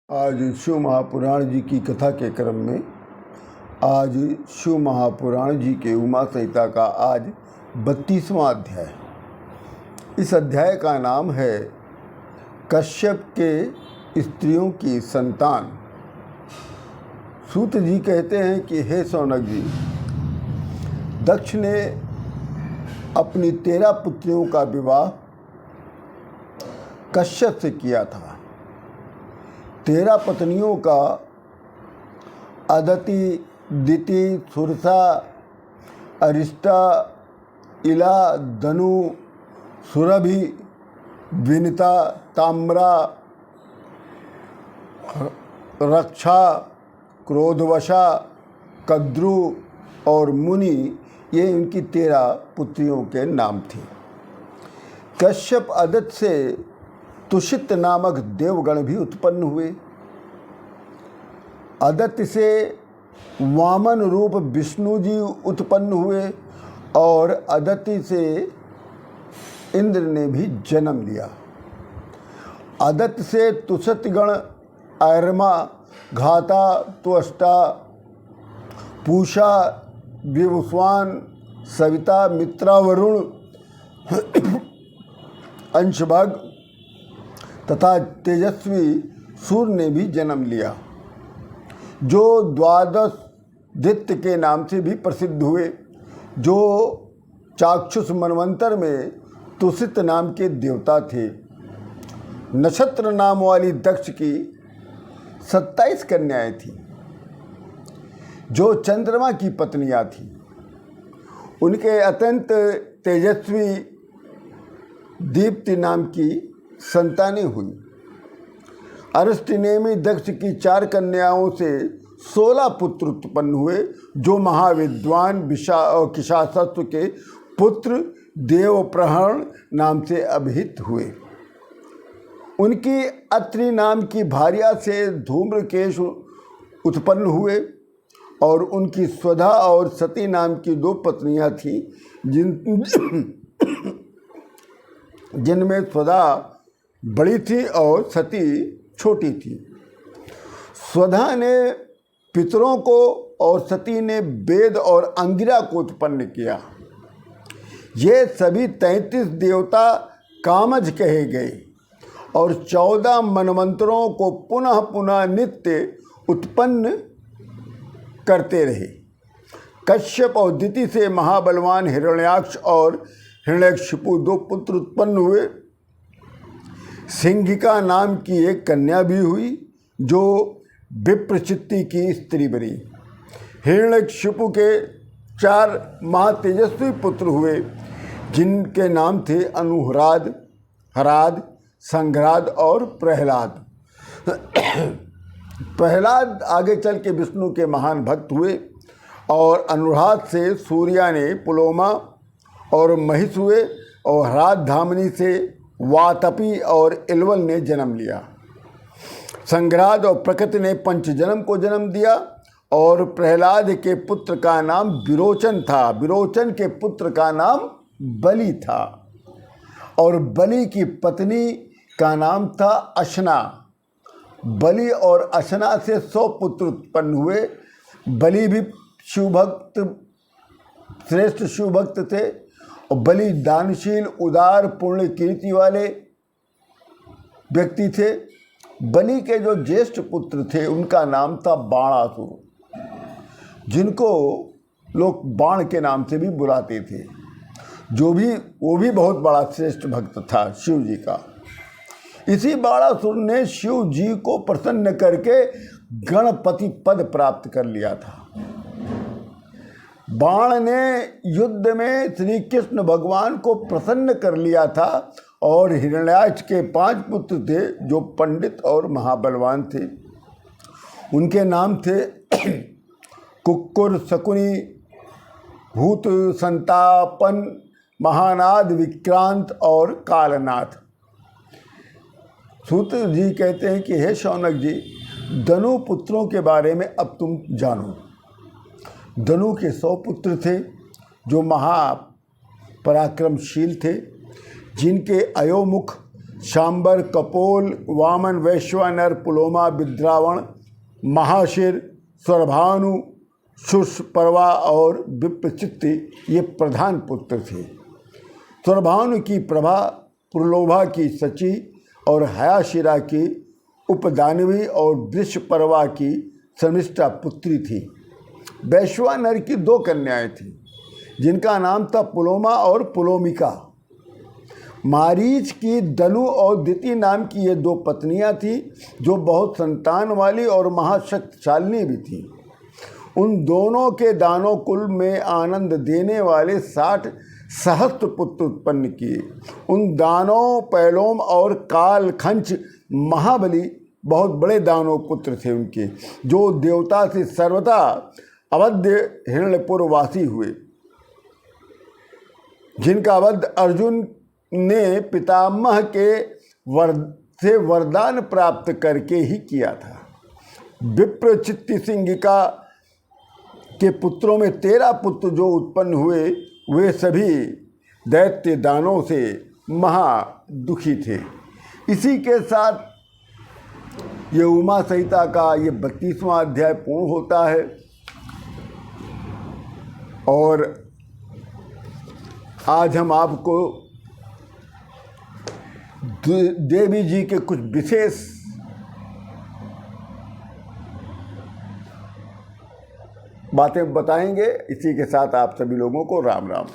आज शिव महापुराण जी की कथा के क्रम में आज शिव महापुराण जी के उमा संहिता का आज 32वां अध्याय। इस अध्याय का नाम है कश्यप के स्त्रियों की संतान। सूत जी कहते हैं कि हे शौनक जी, दक्ष ने अपनी 13 पुत्रियों का विवाह कश्यप से किया था। 13 पत्नियों का अदिति, दिति, सुरसा, अरिष्टा, इला, धनु, सुरभि, विनिता, ताम्रा, रक्षा, क्रोधवशा, कद्रु और मुनि, ये उनकी 13 पुत्रियों के नाम थे। कश्यप अदिति से तुषित नामक देवगण भी उत्पन्न हुए। अदिति से वामन रूप विष्णु जी उत्पन्न हुए और अदिति से इंद्र ने भी जन्म लिया। अदिति से तुषित गण ऐरमा, घाता, त्वष्टा, पूषा, विवस्वान, सविता, मित्रा, वरुण, अंशभग तथा तेजस्वी सूर्य ने भी जन्म लिया, जो 12 दैत्य के नाम से भी प्रसिद्ध हुए, जो चाक्षुष मनवंतर में तुषित नाम के देवता थे। नक्षत्र नाम वाली दक्ष की 27 कन्याएं थीं, जो चंद्रमा की पत्नियां थीं। उनके अत्यंत तेजस्वी दीप्ति नाम की संतानें हुई। अरिष्टनेमी दक्ष की 4 कन्याओं से 16 पुत्र उत्पन्न हुए, जो महाविद्वान किशासत्व के पुत्र देवप्रहण नाम से अभिहित हुए। उनकी अत्रि नाम की भार्या से धूम्रकेश उत्पन्न हुए और उनकी स्वधा और सती नाम की 2 पत्नियां थीं, जिनमें स्वधा बड़ी थी और सती छोटी थी। स्वधा ने पितरों को और सती ने वेद और अंगिरा को उत्पन्न किया। ये सभी 33 देवता कामज कहे गए और 14 मनवंतरों को पुनः पुनः नित्य उत्पन्न करते रहे। कश्यप और दिति से महाबलवान हिरण्याक्ष और हिरण्यकशिपु 2 पुत्र उत्पन्न हुए। सिंहिका नाम की एक कन्या भी हुई, जो विप्रचित्ति की स्त्री बनी। हिरण्यकशिपु के 4 महातेजस्वी पुत्र हुए, जिनके नाम थे अनुहराद, हराद, संघ्राद और प्रहलाद। प्रहलाद आगे चल के विष्णु के महान भक्त हुए और अनुराध से सूर्या ने पुलोमा और महिष हुए और हराद धामनी से वातपी और इलवल ने जन्म लिया। संघ्राद और प्रकृति ने पंचजन्म को जन्म दिया और प्रहलाद के पुत्र का नाम विरोचन था। विरोचन के पुत्र का नाम बलि था और बलि की पत्नी का नाम था अशना। बलि और अशना से 100 पुत्र उत्पन्न हुए। बलि भी शिवभक्त, श्रेष्ठ शिवभक्त थे और बलि दानशील, उदार, पुण्य कीर्ति वाले व्यक्ति थे। बलि के जो ज्येष्ठ पुत्र थे, उनका नाम था बाणासुर, जिनको लोग बाण के नाम से भी बुलाते थे। वो भी बहुत बड़ा श्रेष्ठ भक्त था शिव जी का। इसी बाणासुर ने शिव जी को प्रसन्न करके गणपति पद प्राप्त कर लिया था। बाण ने युद्ध में श्री कृष्ण भगवान को प्रसन्न कर लिया था और हिरण्याक्ष के 5 पुत्र थे, जो पंडित और महाबलवान थे। उनके नाम थे कुक्कुर, शकुनी, भूत, संतापन, महानाद, विक्रांत और कालनाथ। सूत जी कहते हैं कि हे शौनक जी, धनु पुत्रों के बारे में अब तुम जानो। धनु के 100 पुत्र थे, जो महापराक्रमशील थे, जिनके अयोमुख शांबर, कपोल, वामन, वैश्वानर, पुलोमा, विद्रावण, महाशिर, स्वरभानु, शुष्पर्वा और विप्रचित्ति ये प्रधान पुत्र थे। स्वरभानु की प्रभा, पुरलोभा की सची और हयाशिरा की उपदानवी और वृषपर्वा की शर्मिष्ठा पुत्री थी। वैश्वानर की 2 कन्याएं थीं जिनका नाम था पुलोमा और पुलोमिका। मारीच की दनु और दिति नाम की ये 2 पत्नियां थीं जो बहुत संतान वाली और महाशक्तिशालिनी भी थीं। उन दोनों के दानों कुल में आनंद देने वाले 60 सहस्त्र पुत्र उत्पन्न किए। उन दानों पैलोम और कालखंच महाबली बहुत बड़े दानव पुत्र थे उनके, जो देवता से सर्वथा अवध्य हिरण्यपुर वासी हुए, जिनका वध अर्जुन ने पितामह के से वरदान प्राप्त करके ही किया था। विप्रचित्ति सिंगिका के पुत्रों में 13 पुत्र जो उत्पन्न हुए वे सभी दैत्य दानों से महा दुखी थे। इसी के साथ ये उमा संहिता का ये 32वां अध्याय पूर्ण होता है और आज हम आपको देवी जी के कुछ विशेष बातें बताएंगे। इसी के साथ आप सभी लोगों को राम राम।